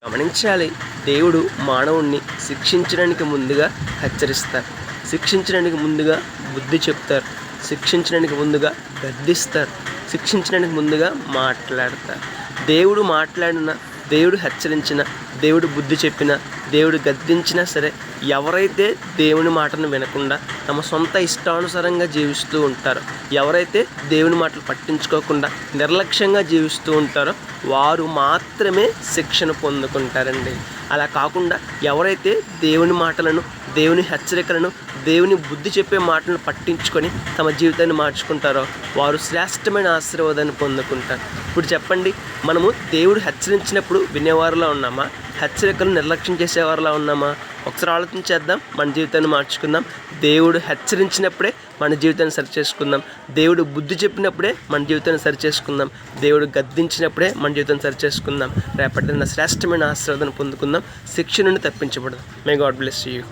గమనించాలి. దేవుడు మానవుణ్ణి శిక్షించడానికి ముందుగా హెచ్చరిస్తారు, శిక్షించడానికి ముందుగా బుద్ధి చెప్తారు, శిక్షించడానికి ముందుగా గద్దిస్తారు, శిక్షించడానికి ముందుగా మాట్లాడతారు. దేవుడు మాట్లాడిన, దేవుడు హెచ్చరించిన, దేవుడు బుద్ధి చెప్పిన, దేవుడు గద్దించినా సరే ఎవరైతే దేవుని మాటను వినకుండా తమ సొంత ఇష్టానుసారంగా జీవిస్తూ ఉంటారో, ఎవరైతే దేవుని మాటలు పట్టించుకోకుండా నిర్లక్ష్యంగా జీవిస్తూ ఉంటారో వారు మాత్రమే శిక్షణ పొందుకుంటారండి. అలా కాకుండా ఎవరైతే దేవుని మాటలను, దేవుని హెచ్చరికలను, దేవుని బుద్ధి చెప్పే మాటలను పట్టించుకొని తమ జీవితాన్ని మార్చుకుంటారో వారు శ్రేష్టమైన ఆశీర్వాదాన్ని పొందుకుంటారు. ఇప్పుడు చెప్పండి, మనము దేవుడు హెచ్చరించినప్పుడు వినేవారిలా ఉన్నామా, హెచ్చరికలు నిర్లక్ష్యం చేసేవారిలా ఉన్నామా? ఒకసారి ఆలోచించేద్దాం, మన జీవితాన్ని మార్చుకుందాం. దేవుడు హెచ్చరించినప్పుడే మన జీవితాన్ని సరిచేసుకుందాం, దేవుడు బుద్ధి చెప్పినప్పుడే మన జీవితాన్ని సరిచేసుకుందాం, దేవుడు గద్దించినప్పుడే మన జీవితాన్ని సరిచేసుకుందాం. రేపటి శ్రేష్టమైన ఆశీర్వాదాన్ని పొందుకుందాం, శిక్ష నుండి తప్పించబడదాం. May God bless you.